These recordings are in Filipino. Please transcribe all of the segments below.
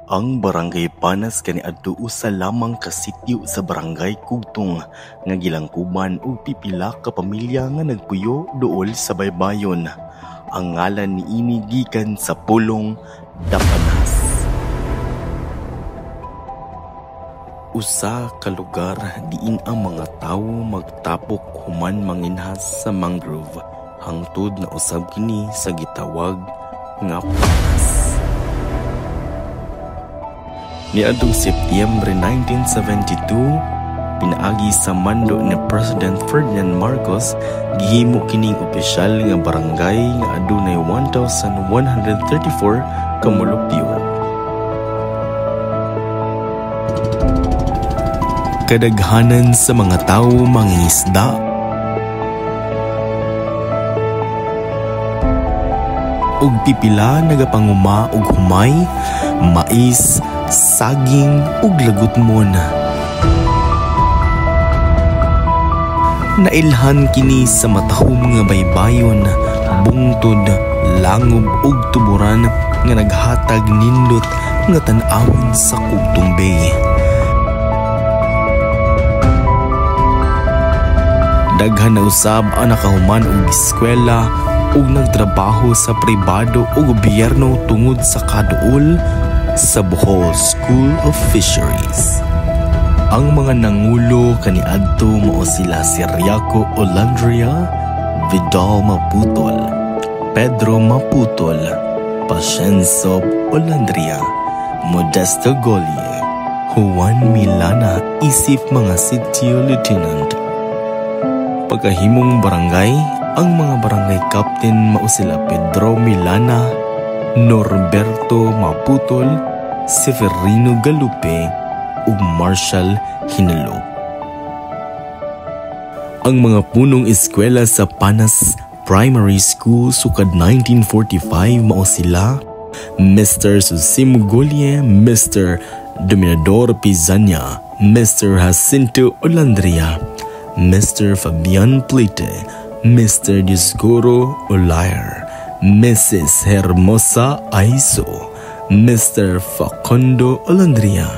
Ang Barangay Panas kaniadto usa lamang ka sityo sa Barangay Kugtong nga gilangkuban og pipila ka pamilya nga nagpuyo duol sa baybayon. Ang ngalan niini gikan sa pulong Dapanas. Usa ka lugar diin ang mga tawo magtapok human manginhas sa mangrove hangtod na usab kini sa gitawag nga panas. Niadtong Setyembre 1972, pinaagi sa mando ni President Ferdinand Marcos, gihimo kining opisyal nga barangay nga adunay 1,134 ka molupyo. Kadaghanan sa mga tawo mangingisda, ug pipila nagapanguma og humay, mais, saging ug lagutmon. Nailhan kini sa matahom nga baybayon, bungtod, langob ug tuburan nga naghatag nindot nga tan-awon sa Kugtong Bay. Daghan na usab ang nakahuman og eskwela ug nagtrabaho sa pribado o gobyerno tungod sa kaduol sa Bohol School of Fisheries. Ang mga nangulo kaniadto mao sila si Riaco Olandria, Vidal Maputol, Pedro Maputol, Pacienzo Olandria, Modesto Golie, Juan Milana isip mga sitio lieutenant. Pagkahimong barangay, ang mga barangay captain mao sila Pedro Milana, Norberto Maputol, Severino Galupe ug Marshall Hinalo. Ang mga punong eskwela sa Panas Primary School sukad 1945 mao sila Mr. Susimo Golie, Mr. Dominador Pizania, Mr. Jacinto Olandria, Mr. Fabian Plite, Mr. Disgoro Olayer, Mrs. Hermosa Aiso, Mr. Facundo Olandria,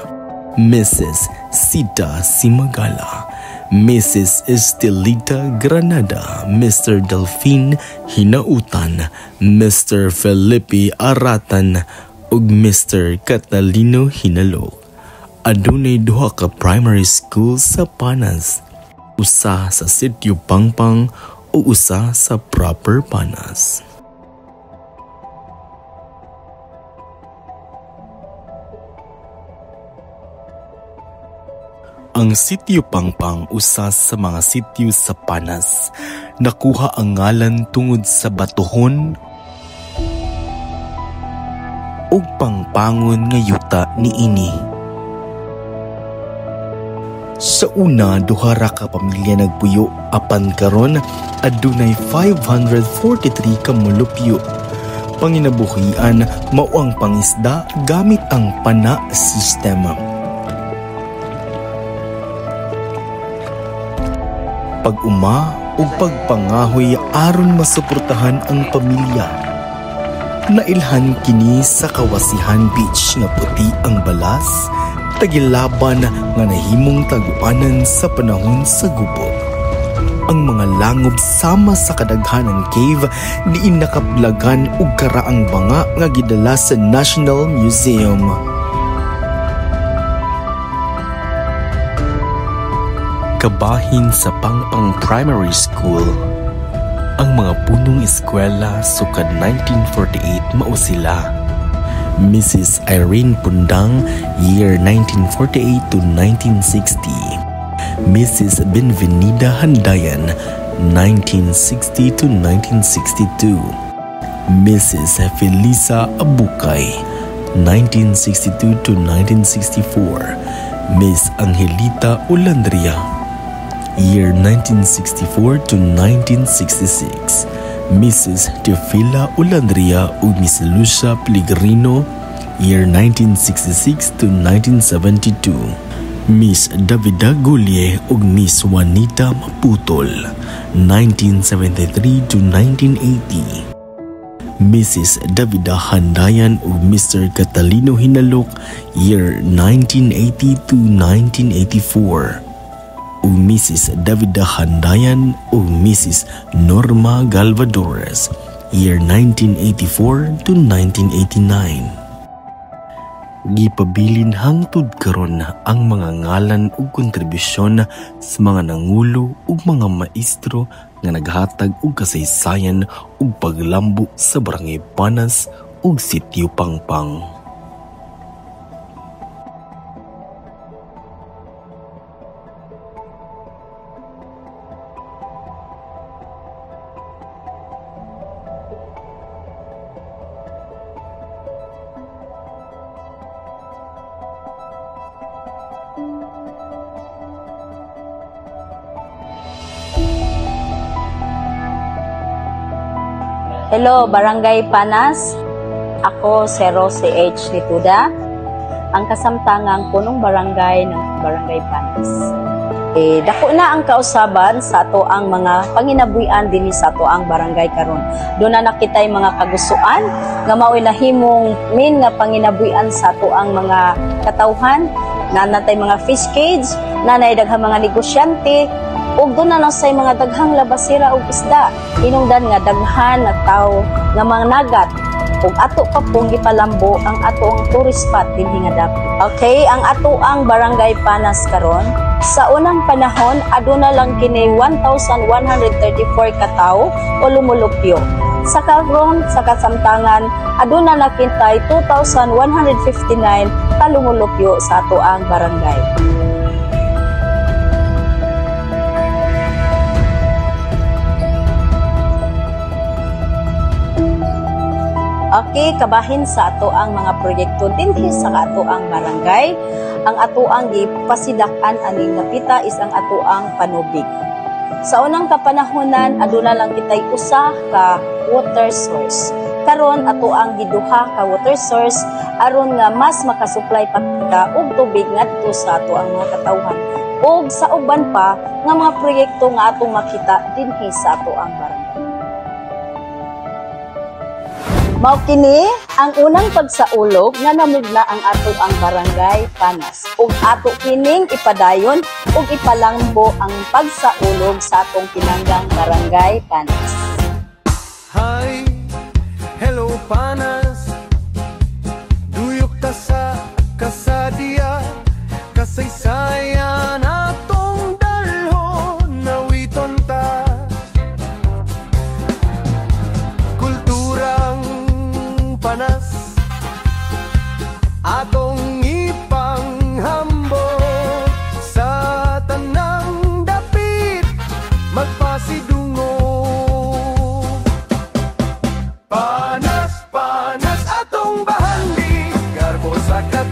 Mrs. Sita Simagala, Mrs. Estelita Granada, Mr. Delphine Hinautan, Mr. Felipe Aratan, ug Mr. Catalino Hinalo. Adunay duha ka primary school sa Panas, usa sa Sitio Pangpang o usa sa Proper Panas. Ang Sitio Pangpang usa sa mga sitio sa Panas. Nakuha ang ngalan tungod sa batuhon ug pangpangon nga yuta niini. Sa una, duha ra ka pamilya nagpuyo, apan karon adunay 543 ka molupyo. Panginabuhian mao ang pangisda gamit ang pana sistema. Pag-uma ug pagpangahoy aron masuportahan ang pamilya. Nailhan kini sa Kawasihan Beach nga puti ang balas, tagilaban nga nahimong taguanan sa panahon sa gubot. Ang mga langob sama sa kadaghanan cave diin nakaplagan og karaang banga nga gidala sa National Museum. Kabahin sa Pangpang Primary School, ang mga punong eskwela sukad 1948 mao sila Mrs. Irene Pundang, year 1948 to 1960. Mrs. Benvenida Handayan, 1960 to 1962. Mrs. Felisa Abukay, 1962 to 1964. Miss Angelita Olandria, year 1964 to 1966. Mrs. Teofila Olandria ug Miss Lucia Pellegrino, year 1966 to 1972. Miss Davida Golie ug Miss Juanita Maputol, 1973 to 1980. Mrs. Davida Handayan ug Mr. Catalino Hinalok, year 1980 to 1984. Ug Mrs. Davida Handayan ug Mrs. Norma Galvadores, year 1984 to 1989. Gipabilin hangtod karon ang mga ngalan ug kontribusyon sa mga nangulo ug mga maestro nga naghatag og kasaysayan ug paglambo sa Barangay Panas ug Sitio Pangpang. Hello, Barangay Panas. Ako si Rose H. Lituda, ang kasamtangang punong barangay ng Barangay Panas. Dako na ang kausaban sa ato ang mga panginabuhian dinhi sa ato ang barangay karon. Doon na nakitay mga kagustuhan nga mao'y nahimong main nga panginabuhian sa ato ang mga katawhan, nanatay mga fish cage, nanay daghang mga negosyante, ug doon na say mga daghang labasira ug isda. Hinungdan nga daghan na tao nga mga nagat ug ato pa pong gipalambo ang ato ang tourist spot dinhi nga dapit. Okay, ang ato ang Barangay Panas karon sa unang panahon aduna lang kini 1,134 ka tawo o lumulupyo. Sa karon sa kasamtangan aduna na kintay 2,159 ka lumulupyo sa ato ang barangay. Okay, kabahin sa ato ang mga proyekto dinhi sa ato ang barangay. Ang ato ang gipasidak-an aning napita is ang ato ang panubig. Sa unang kapanahonan aduna lang kitay usa ka water source. Karon ato ang giduha ka water source aron nga mas makasupply pa kita og tubig ngadto sa ato ang mga katawhan. Ug sa uban pa nga mga proyekto nga atong makita dinhi sa ato ang barangay. Mao kini ang unang pagsaulog nga namugna ang ato ang Barangay Panas. Ug ato kining ipadayon ug ipalambo ang pagsaulog sa atong pinanggang Barangay Panas. Hi, hello Panas. Duyok ta sa kasadya, kasaysayan atong dalhon nawiton ta. Panas atong ipanghambot sa tanang dapit magpasidungo. Panas, panas atong bahandi garbo sa kat